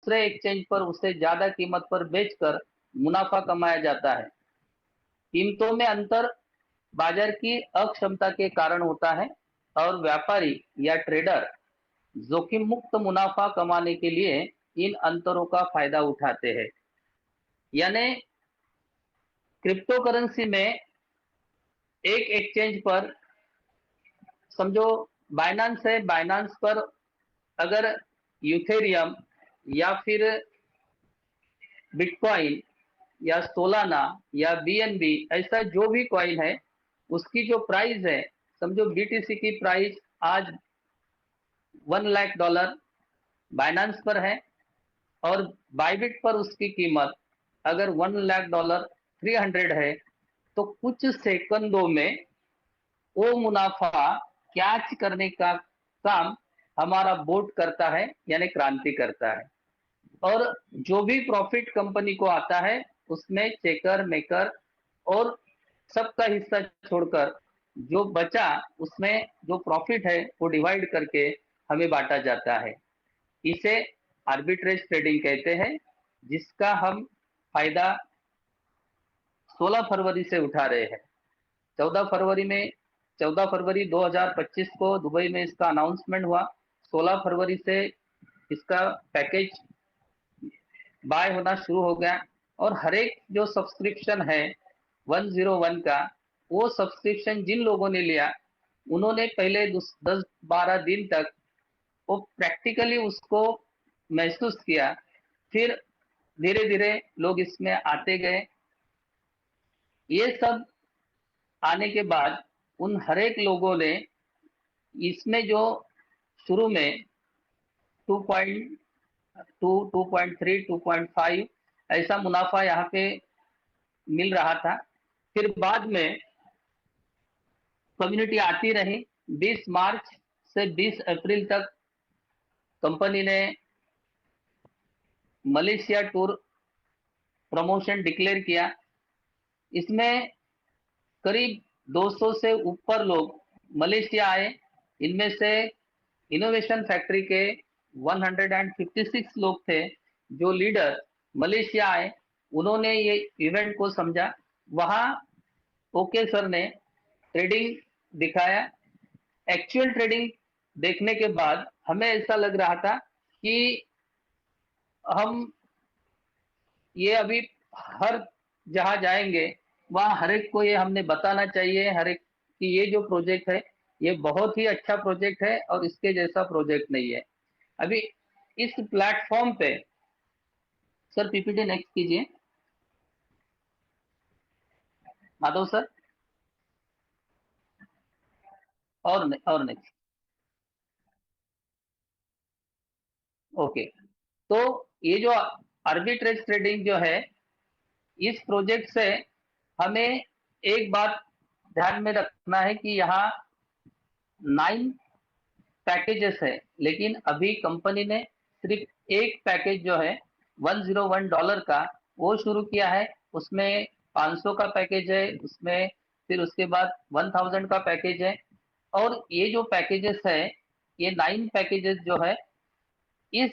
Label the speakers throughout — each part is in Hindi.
Speaker 1: दूसरे एक्सचेंज पर उससे ज्यादा कीमत पर बेचकर मुनाफा कमाया जाता है। कीमतों में अंतर बाजार की अक्षमता के कारण होता है और व्यापारी या ट्रेडर जोखिम मुक्त मुनाफा कमाने के लिए इन अंतरों का फायदा उठाते हैं। यानी क्रिप्टो करेंसी में एक एक्सचेंज पर, समझो बाइनांस है, बाइनांस पर अगर यूथेरियम या फिर बिटकॉइन या सोलाना या बीएनबी ऐसा जो भी कॉइन है, उसकी जो प्राइस है, समझो बीटीसी की प्राइस आज $1 लाख बाइनांस पर है, और बाइबिट पर उसकी कीमत अगर $1 लाख 300 है, तो कुछ सेकंडों में वो मुनाफा कैच करने का काम हमारा बोट करता है, यानी क्रांति करता है। और जो भी प्रॉफिट कंपनी को आता है उसमें चेकर मेकर और सबका हिस्सा छोड़कर जो बचा उसमें जो प्रॉफिट है वो डिवाइड करके हमें बांटा जाता है। इसे आर्बिट्रेज ट्रेडिंग कहते हैं, जिसका हम फायदा 16 फरवरी से उठा रहे हैं। 14 फरवरी 2025 को दुबई में इसका अनाउंसमेंट हुआ। 16 फरवरी से इसका पैकेज बाय होना शुरू हो गया, और हर एक जो सब्सक्रिप्शन है 101 का, वो सब्सक्रिप्शन जिन लोगों ने लिया उन्होंने पहले 10-12 दिन तक वो प्रैक्टिकली उसको महसूस किया। फिर धीरे धीरे लोग इसमें आते गए। ये सब आने के बाद उन हर एक लोगों ने इसमें जो शुरू में 2.2, 2.3, 2.5 ऐसा मुनाफा यहाँ पे मिल रहा था। फिर बाद में कम्युनिटी आती रही। 20 मार्च से 20 अप्रैल तक कंपनी ने मलेशिया टूर प्रमोशन डिक्लेयर किया। इसमें करीब 200 से ऊपर लोग मलेशिया आए। इनमें से इनोवेशन फैक्ट्री के 156 लोग थे जो लीडर मलेशिया आए। उन्होंने ये इवेंट को समझा। वहां ओके सर ने ट्रेडिंग दिखाया। एक्चुअल ट्रेडिंग देखने के बाद हमें ऐसा लग रहा था कि हम ये अभी हर जहां जाएंगे वहां हर एक को ये हमने बताना चाहिए, हर एक कि ये जो प्रोजेक्ट है ये बहुत ही अच्छा प्रोजेक्ट है और इसके जैसा प्रोजेक्ट नहीं है। अभी इस प्लेटफॉर्म पे, सर पीपीटी नेक्स्ट कीजिए माधव सर, और नेक्स्ट। ओके, तो ये जो आर्बिट्रेज ट्रेडिंग जो है, इस प्रोजेक्ट से हमें एक बात ध्यान में रखना है कि यहाँ 9 पैकेजेस है, लेकिन अभी कंपनी ने सिर्फ एक पैकेज जो है $101 का वो शुरू किया है। उसमें 500 का पैकेज है, उसमें फिर उसके बाद 1000 का पैकेज है। और ये जो पैकेजेस है, ये 9 पैकेजेस जो है, इस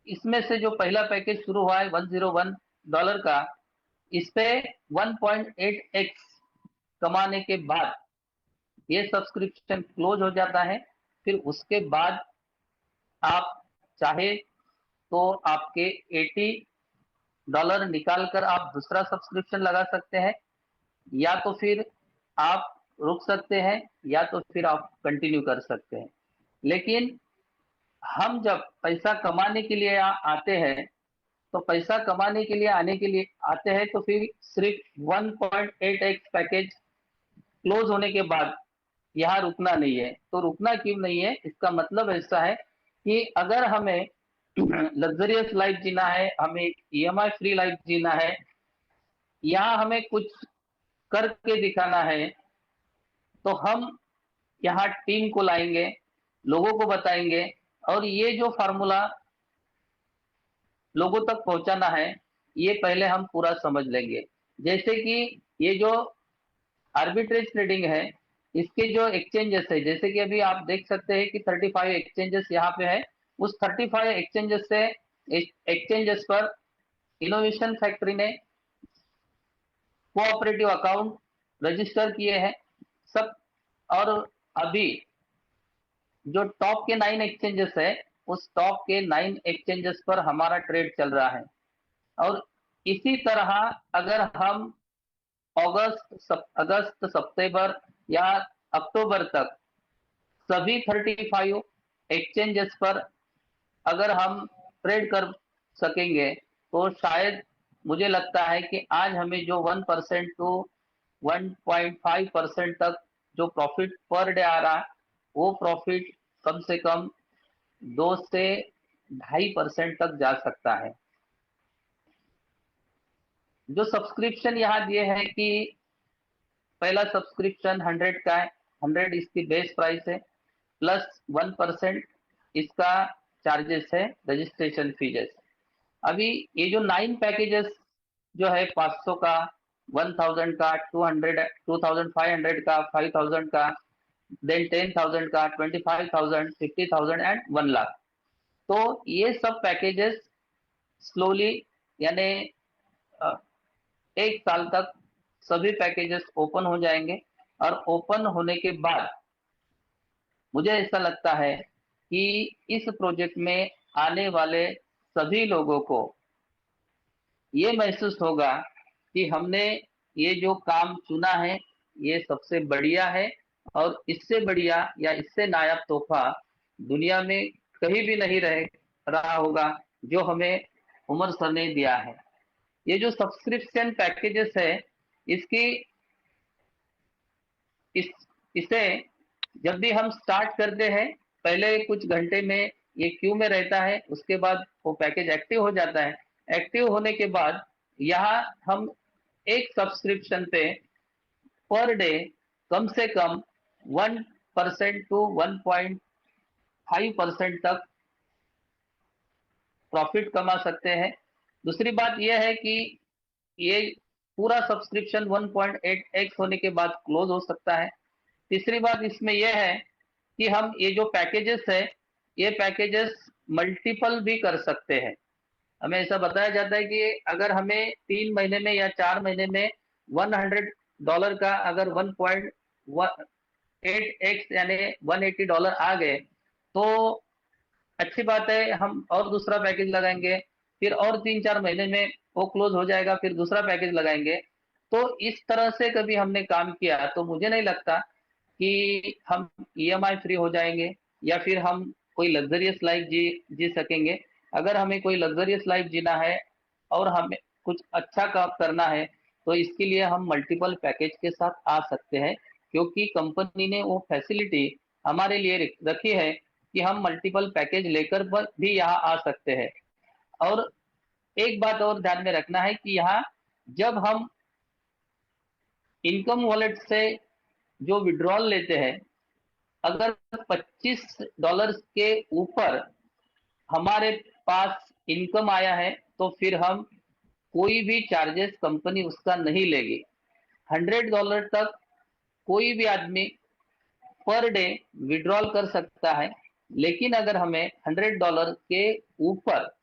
Speaker 1: इसमें से जो पहला पैकेज शुरू हुआ है $101 का, इस पे 1.8x कमाने के बाद ये सब्सक्रिप्शन क्लोज हो जाता है। फिर उसके बाद आप चाहे तो आपके $80 निकाल कर आप दूसरा सब्सक्रिप्शन लगा सकते हैं, या तो फिर आप रुक सकते हैं, या तो फिर आप कंटिन्यू कर सकते हैं। लेकिन हम जब पैसा कमाने के लिए आते हैं, तो पैसा कमाने के लिए आने के लिए आते हैं, तो फिर सिर्फ 1.8x पैकेज क्लोज होने के बाद यहाँ रुकना नहीं है। तो रुकना क्यों नहीं है, इसका मतलब ऐसा है कि अगर हमें लग्जरियस लाइफ जीना है, हमें ईएमआई फ्री लाइफ जीना है, यहाँ हमें कुछ करके दिखाना है, तो हम यहाँ टीम को लाएंगे, लोगों को बताएंगे, और ये जो फार्मूला लोगों तक पहुंचाना है ये पहले हम पूरा समझ लेंगे। जैसे कि ये जो आर्बिट्रेज ट्रेडिंग है, इसके जो एक्सचेंजेस है, जैसे कि अभी आप देख सकते हैं कि 35 एक्सचेंजेस यहाँ पे है। उस 35 एक्सचेंजेस पर इनोवेशन फैक्ट्री ने कोऑपरेटिव अकाउंट रजिस्टर किए हैं सब। और अभी जो टॉप के 9 एक्सचेंजेस है, उस टॉप के 9 एक्सचेंजेस पर हमारा ट्रेड चल रहा है। और इसी तरह अगर हम अगस्त सितंबर या अक्टूबर तक सभी 35 एक्सचेंजेस पर अगर हम ट्रेड कर सकेंगे, तो शायद मुझे लगता है कि आज हमें जो 1% टू 1.5% तक जो प्रॉफिट पर डे आ रहा है, वो प्रॉफिट कम से कम 2 से 2.5% तक जा सकता है। जो सब्सक्रिप्शन यहाँ दिए हैं कि पहला सब्सक्रिप्शन 100 का है, 100 इसकी बेस प्राइस है, प्लस 1% इसका चार्जेस है, रजिस्ट्रेशन फीस। अभी ये जो 9 पैकेजेस जो है 500 का, 1000 का, 200, 2500 का, 5000 का, देन 10,000 का, 25,000, 50,000 एंड 1 लाख। तो ये सब पैकेजेस स्लोली यानी एक साल तक सभी पैकेजेस ओपन हो जाएंगे। और ओपन होने के बाद मुझे ऐसा लगता है कि इस प्रोजेक्ट में आने वाले सभी लोगों को ये महसूस होगा कि हमने ये जो काम चुना है ये सबसे बढ़िया है, और इससे बढ़िया या इससे नायाब तोहफा दुनिया में कहीं भी नहीं रहा होगा जो हमें उमर सर ने दिया है। ये जो सब्सक्रिप्शन पैकेजेस है, इसकी इस इसे जब भी हम स्टार्ट करते हैं, पहले कुछ घंटे में ये क्यू में रहता है, उसके बाद वो पैकेज एक्टिव हो जाता है। एक्टिव होने के बाद यहाँ हम एक सब्सक्रिप्शन पे पर डे कम से कम 1% टू 1.5% तक प्रॉफिट कमा सकते हैं। दूसरी बात यह है कि ये पूरा सब्सक्रिप्शन 1.8x होने के बाद क्लोज हो सकता है। तीसरी बात इसमें यह है कि हम ये जो पैकेजेस है, ये पैकेजेस मल्टीपल भी कर सकते हैं। हमें ऐसा बताया जाता है कि अगर हमें 3 महीने में या 4 महीने में $100 का अगर 1.8x यानी $180 आ गए, तो अच्छी बात है, हम और दूसरा पैकेज लगाएंगे, फिर और 3-4 महीने में वो क्लोज हो जाएगा, फिर दूसरा पैकेज लगाएंगे। तो इस तरह से कभी हमने काम किया तो मुझे नहीं लगता कि हम ईएमआई फ्री हो जाएंगे या फिर हम कोई लग्जरियस लाइफ जी सकेंगे। अगर हमें कोई लग्जरियस लाइफ जीना है और हमें कुछ अच्छा काम करना है, तो इसके लिए हम मल्टीपल पैकेज के साथ आ सकते हैं, क्योंकि कंपनी ने वो फैसिलिटी हमारे लिए रखी है कि हम मल्टीपल पैकेज लेकर भी यहाँ आ सकते हैं। और एक बात और ध्यान में रखना है कि यहाँ जब हम इनकम वॉलेट से जो विड्रॉल लेते हैं, अगर $25 के ऊपर हमारे पास इनकम आया है, तो फिर हम कोई भी चार्जेस कंपनी उसका नहीं लेगी। $100 तक कोई भी आदमी पर डे विड्रॉल कर सकता है, लेकिन अगर हमें $100 के ऊपर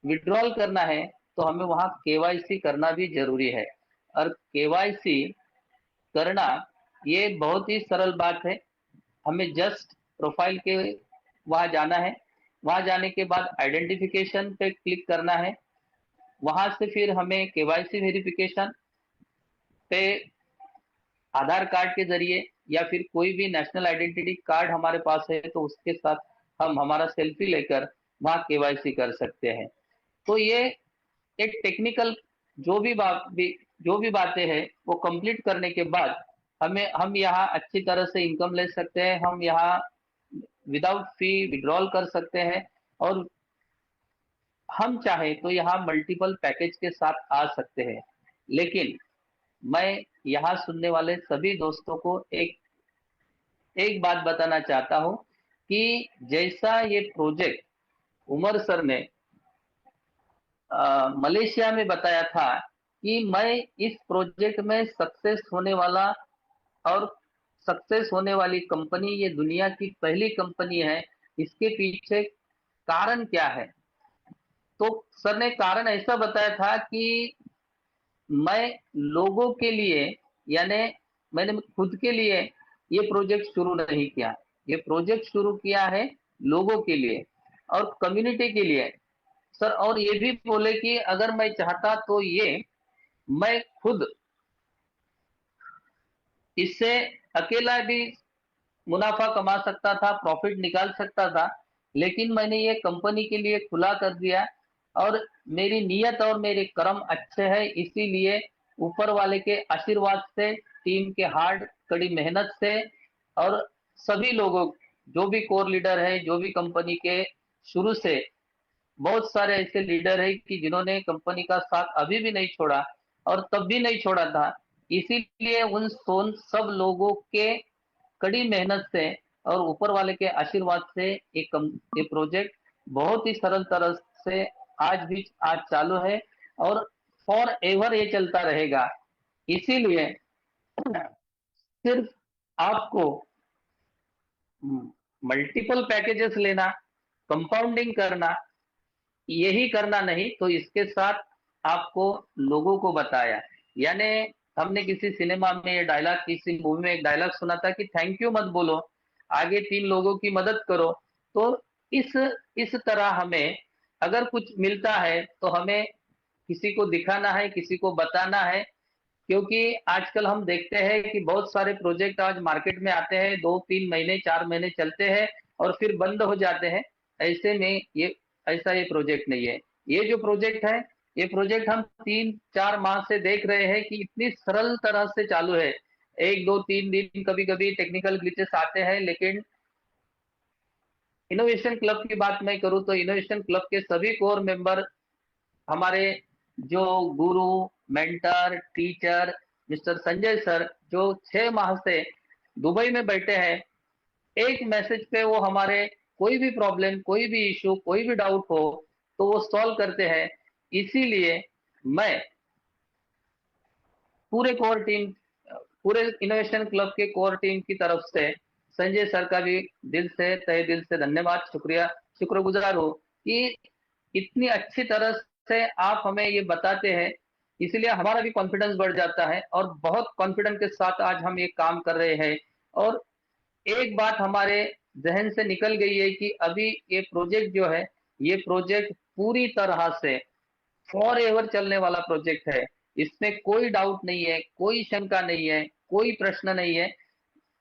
Speaker 1: विड्रॉल करना है तो हमें वहां केवाईसी करना भी जरूरी है। और केवाईसी करना ये बहुत ही सरल बात है। हमें जस्ट प्रोफाइल के वहां जाना है, वहां जाने के बाद आइडेंटिफिकेशन पे क्लिक करना है, वहां से फिर हमें केवाईसी वेरिफिकेशन पे आधार कार्ड के जरिए या फिर कोई भी नेशनल आइडेंटिटी कार्ड हमारे पास है तो उसके साथ हम हमारा सेल्फी लेकर वहां केवाईसी कर सकते हैं। तो ये एक टेक्निकल जो भी बातें हैं वो कंप्लीट करने के बाद हम यहाँ अच्छी तरह से इनकम ले सकते हैं, हम यहाँ विदाउट फी विड्रॉल कर सकते हैं, और हम चाहे तो यहाँ मल्टीपल पैकेज के साथ आ सकते हैं। लेकिन मैं यहाँ सुनने वाले सभी दोस्तों को एक एक बात बताना चाहता हूँ कि जैसा ये प्रोजेक्ट उमर सर ने मलेशिया में बताया था कि मैं इस प्रोजेक्ट में सक्सेस होने वाला और सक्सेस होने वाली कंपनी, ये दुनिया की पहली कंपनी है, इसके पीछे कारण क्या है? तो सर ने कारण ऐसा बताया था कि मैं लोगों के लिए, यानी मैंने खुद के लिए ये प्रोजेक्ट शुरू नहीं किया, ये प्रोजेक्ट शुरू किया है लोगों के लिए और कम्युनिटी के लिए सर। और ये भी बोले कि अगर मैं चाहता तो ये मैं खुद इससे अकेला भी मुनाफा कमा सकता था, प्रॉफिट निकाल सकता था, लेकिन मैंने ये कंपनी के लिए खुला कर दिया। और मेरी नीयत और मेरे कर्म अच्छे हैं, इसीलिए ऊपर वाले के आशीर्वाद से, टीम के हार्ड कड़ी मेहनत से और सभी लोगों, जो भी कोर लीडर है, जो भी कंपनी के शुरू से, बहुत सारे ऐसे लीडर है कि जिन्होंने कंपनी का साथ अभी भी नहीं छोड़ा और तब भी नहीं छोड़ा था। इसीलिए उन सोन सब लोगों के कड़ी मेहनत से और ऊपर वाले के आशीर्वाद से ये प्रोजेक्ट बहुत ही सरल तरह से आज चालू है और फॉर एवर ये चलता रहेगा। इसीलिए सिर्फ आपको मल्टीपल पैकेजेस लेना, कंपाउंडिंग करना, यही करना नहीं, तो इसके साथ आपको लोगों को बताया। यानी हमने किसी सिनेमा में ये डायलॉग, किसी मूवी में एक डायलॉग सुना था कि थैंक यू मत बोलो, आगे 3 लोगों की मदद करो। तो इस इस तरह हमें अगर कुछ मिलता है तो हमें किसी को दिखाना है, किसी को बताना है। क्योंकि आजकल हम देखते हैं कि बहुत सारे प्रोजेक्ट आज मार्केट में आते हैं, 2-3 महीने 4 महीने चलते हैं और फिर बंद हो जाते हैं। ऐसे में ये ऐसा ये प्रोजेक्ट नहीं है। ये जो प्रोजेक्ट है, ये प्रोजेक्ट हम 3-4 माह से देख रहे हैं कि इतनी सरल तरह से चालू है। 1-2-3 दिन कभी कभी टेक्निकल ग्लिचेस आते हैं, लेकिन इनोवेशन क्लब की बात मैं करूं तो इनोवेशन क्लब के सभी कोर मेंबर, हमारे जो गुरु, mentor, teacher mister Sanjay sir, जो 6 माह से दुबई में बैठे हैं, एक मैसेज पे वो हमारे कोई भी प्रॉब्लम, कोई भी इशू, कोई भी डाउट हो तो वो सॉल्व करते हैं। इसीलिए मैं पूरे कोर टीम, पूरे इनोवेशन क्लब के कोर टीम की तरफ से संजय सर का भी दिल से, तहे दिल से धन्यवाद, शुक्रिया, शुक्रगुजार हूँ कि इतनी अच्छी तरह से आप हमें ये बताते हैं। इसलिए हमारा भी कॉन्फिडेंस बढ़ जाता है और बहुत कॉन्फिडेंस के साथ आज हम ये काम कर रहे हैं। और एक बात हमारे जहन से निकल गई है कि अभी ये प्रोजेक्ट जो है, ये प्रोजेक्ट पूरी तरह से फॉर एवर चलने वाला प्रोजेक्ट है। इसमें कोई डाउट नहीं है, कोई शंका नहीं है, कोई प्रश्न नहीं है।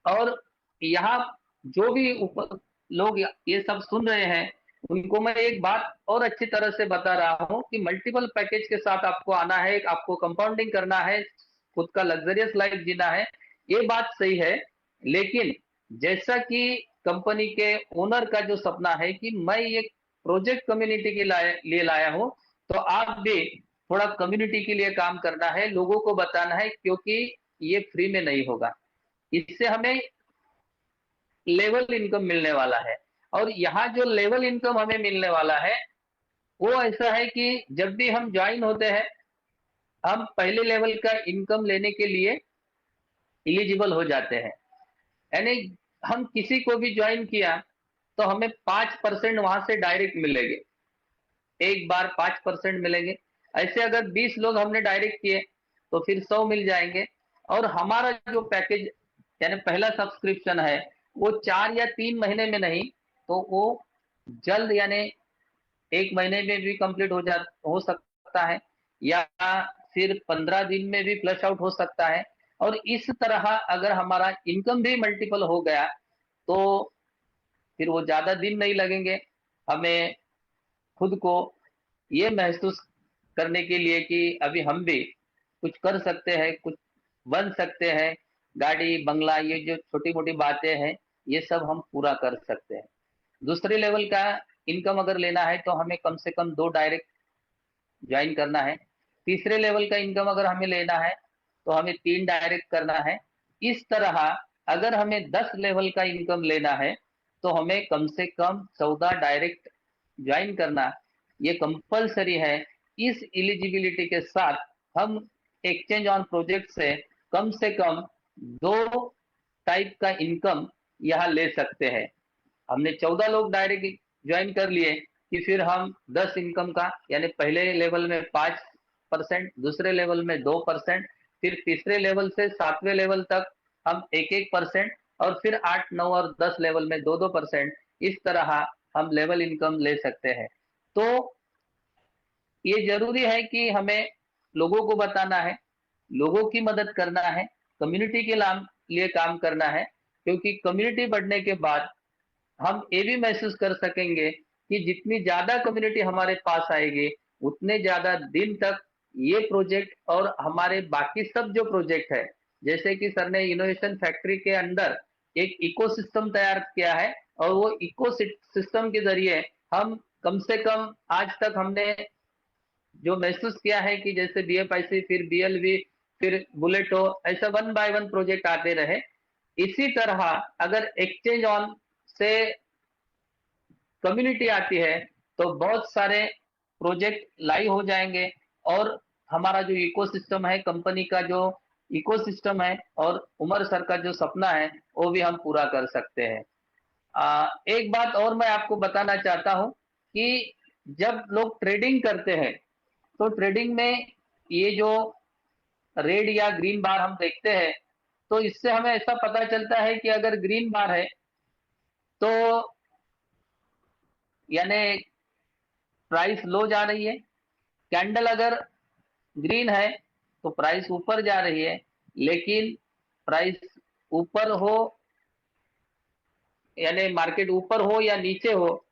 Speaker 1: और यहाँ जो भी ऊपर लोग ये सब सुन रहे हैं, उनको मैं एक बात और अच्छी तरह से बता रहा हूँ कि मल्टीपल पैकेज के साथ आपको आना है, आपको कंपाउंडिंग करना है, खुद का लग्जरियस लाइफ जीना है। ये बात सही है, लेकिन जैसा कि कंपनी के ओनर का जो सपना है कि मैं ये प्रोजेक्ट कम्युनिटी के लिए लाया हूँ, तो आप भी थोड़ा कम्युनिटी के लिए काम करना है, लोगों को बताना है, क्योंकि ये फ्री में नहीं होगा। इससे हमें लेवल इनकम मिलने वाला है। और यहाँ जो लेवल इनकम हमें मिलने वाला है, वो ऐसा है कि जब भी हम ज्वाइन होते हैं, हम पहले लेवल का इनकम लेने के लिए एलिजिबल हो जाते हैं। यानी हम किसी को भी ज्वाइन किया तो हमें 5% वहां से डायरेक्ट मिलेंगे, एक बार 5% मिलेंगे। ऐसे अगर 20 लोग हमने डायरेक्ट किए तो फिर 100 मिल जाएंगे। और हमारा जो पैकेज, यानी पहला सब्सक्रिप्शन है, वो 4 या 3 महीने में नहीं, तो वो जल्द, यानी 1 महीने में भी कंप्लीट हो सकता है, या फिर 15 दिन में भी फ्लश आउट हो सकता है। और इस तरह अगर हमारा इनकम भी मल्टीपल हो गया तो फिर वो ज्यादा दिन नहीं लगेंगे हमें खुद को ये महसूस करने के लिए कि अभी हम भी कुछ कर सकते हैं, कुछ बन सकते हैं। गाड़ी बंगला, ये जो छोटी मोटी बातें हैं, ये सब हम पूरा कर सकते हैं। दूसरे लेवल का इनकम अगर लेना है तो हमें कम से कम 2 डायरेक्ट ज्वाइन करना है। तीसरे लेवल का इनकम अगर हमें लेना है तो हमें 3 डायरेक्ट करना है। इस तरह अगर हमें 10 लेवल का इनकम लेना है तो हमें कम से कम 14 डायरेक्ट ज्वाइन करना, ये कंपलसरी है। इस एलिजिबिलिटी के साथ हम एक्सचेंज ऑन प्रोजेक्ट से कम 2 टाइप का इनकम यहाँ ले सकते हैं। हमने 14 लोग डायरेक्ट ज्वाइन कर लिए, कि फिर हम 10 इनकम का, यानी पहले लेवल में 5%, दूसरे लेवल में 2%, फिर तीसरे लेवल से 7वें लेवल तक हम 1-1%, और फिर 8, 9 और 10 लेवल में 2-2%, इस तरह हम लेवल इनकम ले सकते हैं। तो ये जरूरी है कि हमें लोगों को बताना है, लोगों की मदद करना है, कम्युनिटी के लिए काम करना है, क्योंकि कम्युनिटी बढ़ने के बाद हम ये भी महसूस कर सकेंगे कि जितनी ज्यादा कम्युनिटी हमारे पास आएगी, उतने ज्यादा दिन तक ये प्रोजेक्ट और हमारे बाकी सब जो प्रोजेक्ट है, जैसे कि सर ने इनोवेशन फैक्ट्री के अंदर एक इकोसिस्टम तैयार किया है, और वो इकोसिस्टम के जरिए हम कम से कम आज तक हमने जो महसूस किया है कि जैसे बीएफआईसी, फिर बीएलवी, फिर बुलेटो, ऐसा 1 बाय 1 प्रोजेक्ट आते रहे। इसी तरह अगर एक्सचेंज ऑन से कम्युनिटी आती है तो बहुत सारे प्रोजेक्ट लाइव हो जाएंगे, और हमारा जो इकोसिस्टम है, कंपनी का जो इकोसिस्टम है, और उमर सर का जो सपना है, वो भी हम पूरा कर सकते हैं। एक बात और मैं आपको बताना चाहता हूं कि जब लोग ट्रेडिंग करते हैं, तो ट्रेडिंग में ये जो रेड या ग्रीन बार हम देखते हैं, तो इससे हमें ऐसा पता चलता है कि अगर ग्रीन बार है तो यानी प्राइस लो जा रही है, कैंडल अगर ग्रीन है तो प्राइस ऊपर जा रही है, लेकिन प्राइस ऊपर हो, यानी मार्केट ऊपर हो या नीचे हो,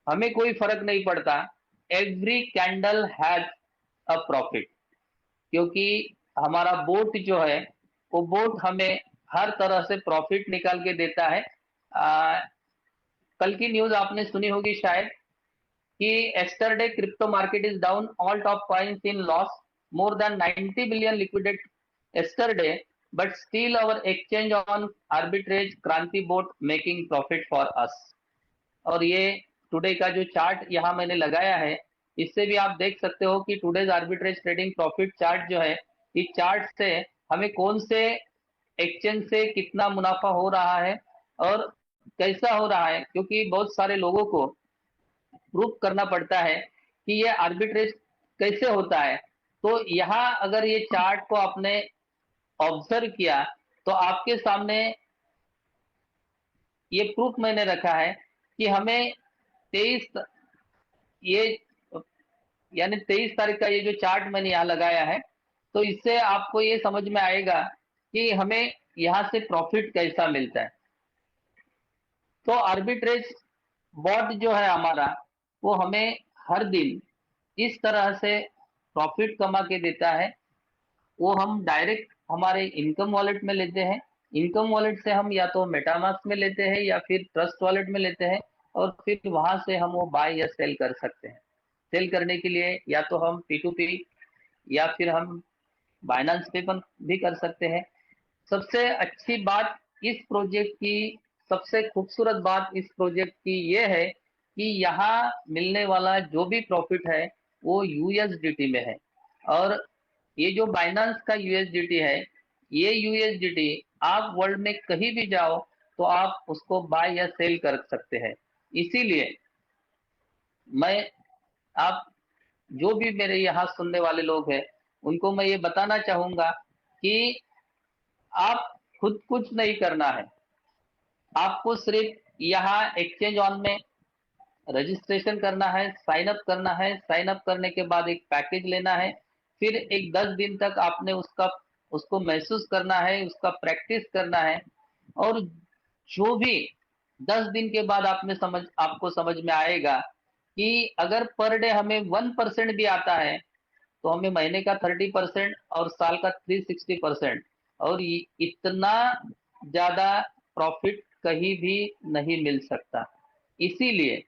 Speaker 1: हमें कोई फर्क नहीं पड़ता। Every candle has a profit, क्योंकि हमारा बोट जो है, वो बोट हमें हर तरह से प्रॉफिट निकाल के देता है। कल की न्यूज आपने सुनी होगी शायद कि yesterday crypto market is down, all top coins in loss, more than 90 billion liquidated yesterday, but still our exchange on arbitrage Kranti bot making profit for us। और ये टुडे का जो चार्ट यहाँ मैंने लगाया है, इससे भी आप देख सकते हो कि today's arbitrage trading profit chart जो है, इस चार्ट से हमें कौन से एक्सचेंज से कितना मुनाफा हो रहा है और कैसा हो रहा है, क्योंकि बहुत सारे लोगों को प्रूफ करना पड़ता है कि ये आर्बिट्रेज कैसे होता है। तो यहाँ अगर ये चार्ट को आपने ऑब्जर्व किया, तो आपके सामने ये प्रूफ मैंने रखा है कि हमें 23, ये यानी 23 तारीख का ये जो चार्ट मैंने यहाँ लगाया है, तो इससे आपको ये समझ में आएगा कि हमें यहाँ से प्रॉफिट कैसा मिलता है। तो आर्बिट्रेज बॉट जो है हमारा, वो हमें हर दिन इस तरह से प्रॉफिट कमा के देता है। वो हम डायरेक्ट हमारे इनकम वॉलेट में लेते हैं, इनकम वॉलेट से हम या तो मेटामास्क में लेते हैं या फिर ट्रस्ट वॉलेट में लेते हैं, और फिर वहां से हम वो बाय या सेल कर सकते हैं। सेल करने के लिए या तो हम P2P या फिर हम बाइनेंस पे भी कर सकते हैं। सबसे अच्छी बात इस प्रोजेक्ट की, सबसे खूबसूरत बात इस प्रोजेक्ट की ये है कि यहाँ मिलने वाला जो भी प्रॉफिट है वो यूएसडीटी में है, और ये जो बाइनेंस का यूएसडीटी है, ये यूएसडीटी आप वर्ल्ड में कहीं भी जाओ तो आप उसको बाय या सेल कर सकते हैं। इसीलिए मैं, आप जो भी मेरे यहाँ सुनने वाले लोग हैं, उनको मैं ये बताना चाहूंगा कि आप खुद कुछ नहीं करना है, आपको सिर्फ यहाँ एक्सचेंज ऑन में रजिस्ट्रेशन करना है, साइन अप करना है, साइन अप करने के बाद एक पैकेज लेना है, फिर एक 10 दिन तक आपने उसको महसूस करना है, उसका प्रैक्टिस करना है, और जो भी 10 दिन के बाद आपको समझ में आएगा कि अगर पर डे हमें 1% भी आता है, तो हमें महीने का 30% और साल का 360%, और इतना ज्यादा प्रॉफिट कहीं भी नहीं मिल सकता। इसीलिए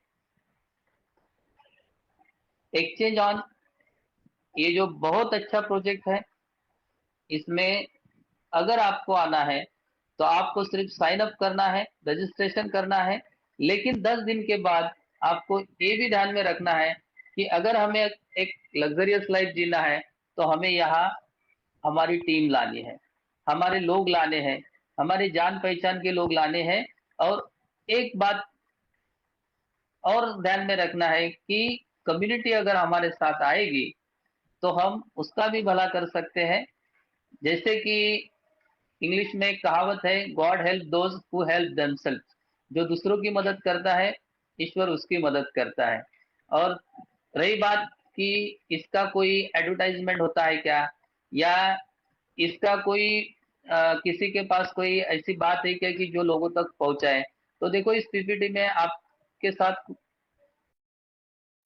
Speaker 1: एक्सचेंज ऑन ये जो बहुत अच्छा प्रोजेक्ट है, इसमें अगर आपको आना है तो आपको सिर्फ साइन अप करना है, रजिस्ट्रेशन करना है, लेकिन 10 दिन के बाद आपको ये भी ध्यान में रखना है कि अगर हमें एक लग्जरियस लाइफ जीना है, तो हमें यहाँ हमारी टीम लानी है, हमारे लोग लाने हैं, हमारे जान पहचान के लोग लाने हैं। और एक बात और ध्यान में रखना है कि कम्युनिटी अगर हमारे साथ आएगी तो हम उसका भी भला कर सकते हैं। जैसे कि इंग्लिश में एक कहावत है, God help those who help themselves. जो दूसरों की मदद करता है, ईश्वर उसकी मदद करता है। और रही बात कि इसका कोई एडवर्टाइजमेंट होता है क्या, या इसका कोई किसी के पास कोई ऐसी बात है क्या कि जो लोगों तक पहुंचाए, तो देखो इस पीपीटी में आपके साथ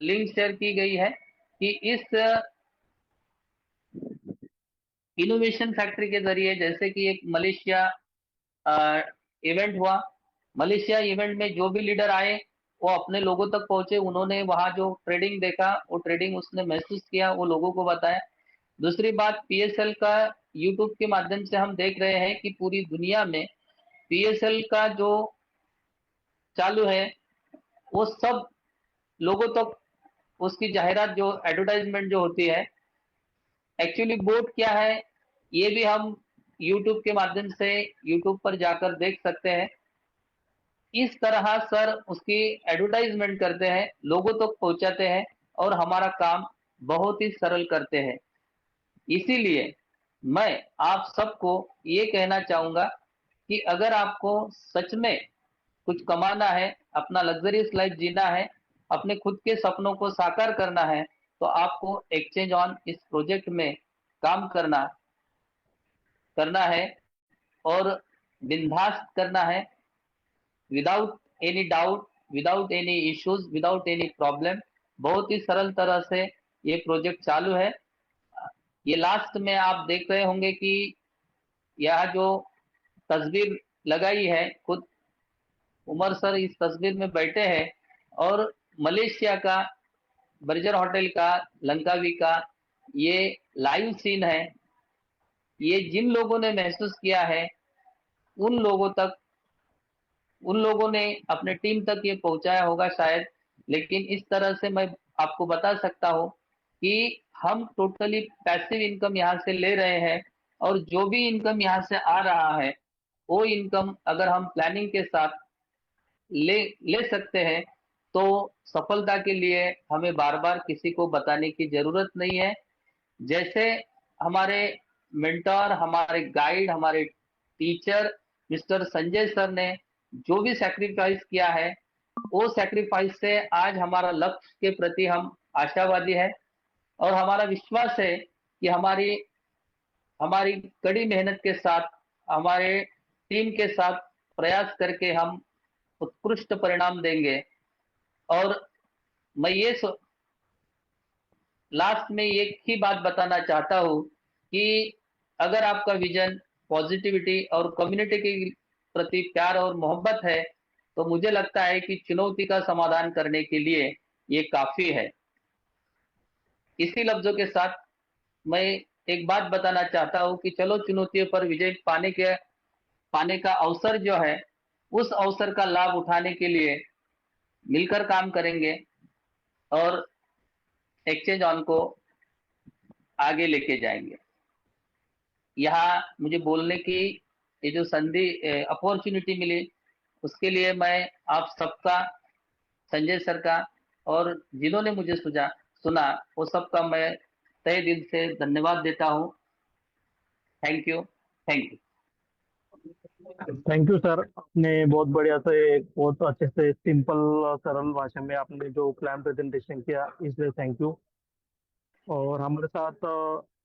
Speaker 1: लिंक शेयर की गई है कि इस इनोवेशन फैक्ट्री के जरिए, जैसे कि एक मलेशिया इवेंट हुआ, मलेशिया इवेंट में जो भी लीडर आए वो अपने लोगों तक पहुंचे, उन्होंने वहां जो ट्रेडिंग देखा वो ट्रेडिंग उसने महसूस किया, वो लोगों को बताया। दूसरी बात, पीएसएल का यूट्यूब के माध्यम से हम देख रहे हैं कि पूरी दुनिया में पीएसएल का जो चालू है वो सब लोगों तक उसकी जाहिरात जो एडवर्टाइजमेंट जो होती है, एक्चुअली बोट क्या है ये भी हम यूट्यूब के माध्यम से यूट्यूब पर जाकर देख सकते हैं। इस तरह सर उसकी एडवर्टाइजमेंट करते हैं, लोगों तक पहुंचाते हैं और हमारा काम बहुत ही सरल करते हैं। इसीलिए मैं आप सबको ये कहना चाहूंगा कि अगर आपको सच में कुछ कमाना है, अपना लग्जरियस लाइफ जीना है, अपने खुद के सपनों को साकार करना है, तो आपको एक्सचेंज ऑन इस प्रोजेक्ट में काम करना करना है और बिंदास करना है, without any doubt, without any issues, without any problem. बहुत ही सरल तरह से ये प्रोजेक्ट चालू है। ये लास्ट में आप देख रहे होंगे कि यह जो तस्वीर लगाई है, खुद उमर सर इस तस्वीर में बैठे हैं और मलेशिया का बर्जर होटल का लंकावी का ये लाइव सीन है। ये जिन लोगों ने महसूस किया है उन लोगों तक, उन लोगों ने अपने टीम तक ये पहुंचाया होगा शायद। लेकिन इस तरह से मैं आपको बता सकता हूँ कि हम टोटली पैसिव इनकम यहाँ से ले रहे हैं, और जो भी इनकम यहाँ से आ रहा है वो इनकम अगर हम प्लानिंग के साथ ले ले सकते हैं तो सफलता के लिए हमें बार बार किसी को बताने की जरूरत नहीं है। जैसे हमारे मेंटर, हमारे गाइड, हमारे टीचर मिस्टर संजय सर ने जो भी सैक्रिफाइस किया है, वो सैक्रिफाइस से आज हमारा लक्ष्य के प्रति हम आशावादी है, और हमारा विश्वास है कि हमारी हमारी कड़ी मेहनत के साथ, हमारे टीम के साथ प्रयास करके हम उत्कृष्ट परिणाम देंगे। और मैं ये लास्ट में एक ही बात बताना चाहता हूँ कि अगर आपका विजन पॉजिटिविटी और कम्युनिटी के प्रति प्यार और मोहब्बत है, तो मुझे लगता है कि चुनौती का समाधान करने के लिए ये काफी है। इसी लफ्जों के साथ मैं एक बात बताना चाहता हूँ कि चलो चुनौतियों पर विजय पाने का अवसर जो है, उस अवसर का लाभ उठाने के लिए मिलकर काम करेंगे और एक्सचेंज ऑन को आगे लेके जाएंगे। यहाँ मुझे बोलने की ये जो संधि अपॉर्चुनिटी मिली, उसके लिए मैं आप सबका, संजय सर का, और जिन्होंने मुझे सुना वो सबका मैं तहे दिल से धन्यवाद देता हूँ। Thank you, thank you.
Speaker 2: Thank you sir, आपने बहुत बढ़िया से, बहुत अच्छे से सिंपल सरल भाषा में आपने जो प्लान प्रेजेंटेशन किया, इसलिए थैंक यू। और हमारे साथ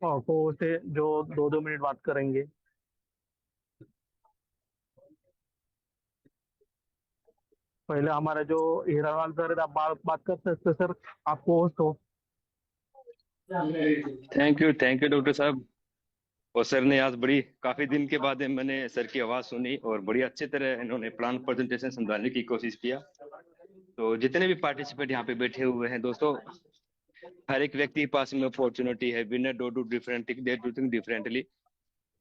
Speaker 2: को से जो 2-2 मिनट बात करेंगे। पहले हमारे जो हीरालाल सर है, आप बात कर सकते सर, आपको होस्ट हो।
Speaker 3: थैंक यू डॉक्टर साहब। और सर ने आज बड़ी काफी दिन के बाद मैंने सर की आवाज सुनी और बड़ी अच्छी तरह इन्होंने प्लान प्रेजेंटेशन समझाने की कोशिश किया। तो जितने भी पार्टिसिपेंट यहाँ पे बैठे हुए हैं दोस्तों, हर एक व्यक्ति के पास में अपॉर्चुनिटी है। Winner do different, they do think differently.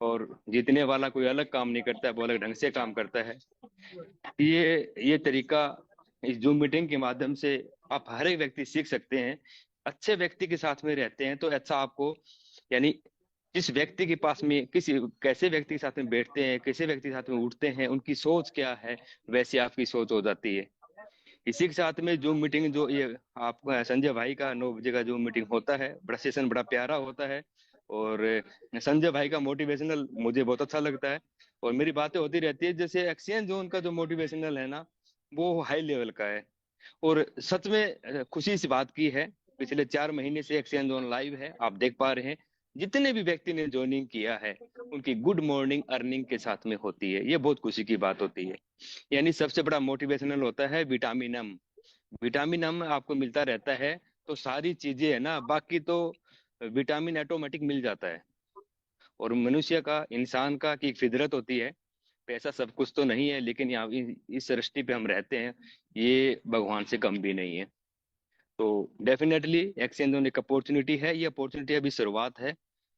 Speaker 3: और जीतने वाला कोई अलग काम नहीं करता है, वो अलग ढंग से काम करता है। ये तरीका इस जूम मीटिंग के माध्यम से आप हर एक व्यक्ति सीख सकते हैं। अच्छे व्यक्ति के साथ में रहते हैं तो अच्छा आपको, यानी जिस व्यक्ति के पास में किसी कैसे व्यक्ति के साथ में बैठते हैं, कैसे व्यक्ति के साथ में उठते हैं, उनकी सोच क्या है, वैसी आपकी सोच हो जाती है। इसी के साथ में जो मीटिंग जो ये आपका संजय भाई का 9 बजे का जो मीटिंग होता है, बड़ा सेशन बड़ा प्यारा होता है और संजय भाई का मोटिवेशनल मुझे बहुत अच्छा लगता है और मेरी बातें होती रहती है। जैसे एक्सचेंज जोन का जो मोटिवेशनल है ना, वो हाई लेवल का है और सच में खुशी इस बात की है, पिछले 4 महीने से एक्सचेंज जोन लाइव है, आप देख पा रहे हैं जितने भी व्यक्ति ने ज्वाइनिंग किया है उनकी गुड मॉर्निंग अर्निंग के साथ में होती है। ये बहुत खुशी की बात होती है। यानी सबसे बड़ा मोटिवेशनल होता है विटामिन एम। विटामिन एम आपको मिलता रहता है तो सारी चीजें है ना, बाकी तो विटामिन ऑटोमेटिक मिल जाता है। और मनुष्य का, इंसान का की एक फितरत होती है, पैसा सब कुछ तो नहीं है, लेकिन यहाँ इस सृष्टि पे हम रहते हैं, ये भगवान से कम भी नहीं है। तो डेफिनेटली एक्सचेंज जोन एक अपॉर्चुनिटी है। ये अपॉर्चुनिटी अभी शुरुआत है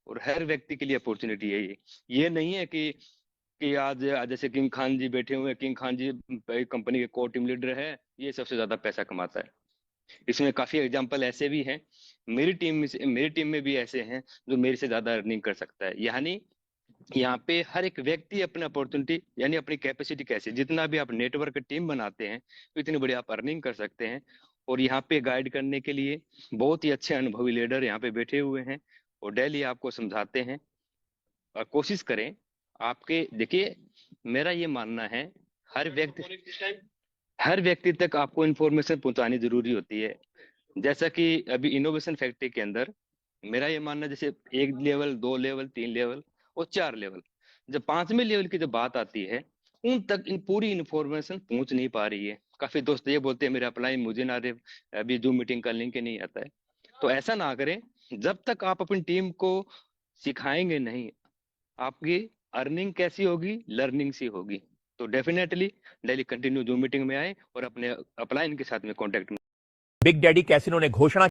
Speaker 3: और हर व्यक्ति के लिए अपॉर्चुनिटी है। ये नहीं है कि आज जैसे किंग खान जी बैठे हुए हैं, किंग खान जी कंपनी के कोर टीम लीडर है, ये सबसे ज्यादा पैसा कमाता है। इसमें काफी एग्जांपल ऐसे भी हैं, मेरी टीम में भी ऐसे हैं जो मेरे से ज्यादा अर्निंग कर सकता है। यानी यहाँ पे हर एक व्यक्ति अपनी अपॉर्चुनिटी यानी अपनी कैपेसिटी कैसे, जितना भी आप नेटवर्क टीम बनाते हैं इतनी बड़ी आप अर्निंग कर सकते हैं। और यहाँ पे गाइड करने के लिए बहुत ही अच्छे अनुभवी लीडर यहाँ पे बैठे हुए हैं और डेली आपको समझाते हैं। और कोशिश करें आपके, देखिए मेरा ये मानना है हर व्यक्ति तक आपको इन्फॉर्मेशन पहुंचानी जरूरी होती है। जैसा कि अभी इनोवेशन फैक्ट्री के अंदर मेरा ये मानना है, जैसे 1 लेवल 2 लेवल 3 लेवल और 4 लेवल, जब 5वें लेवल की जब बात आती है उन तक इन पूरी इन्फॉर्मेशन पहुंच नहीं पा रही है। काफी दोस्त ये बोलते हैं मेरा अप्लाई मुझे ना दे, अभी जूम मीटिंग का लिंक ही नहीं आता है। तो ऐसा ना करें, जब तक आप अपनी टीम को सिखाएंगे नहीं, आपकी अर्निंग कैसी होगी, लर्निंग सी होगी। तो definitely daily continue zoom meeting में आए और अपने अपलाइन के साथ में कॉन्टेक्ट में।
Speaker 4: बिग डैडी कैसीनो ने घोषणा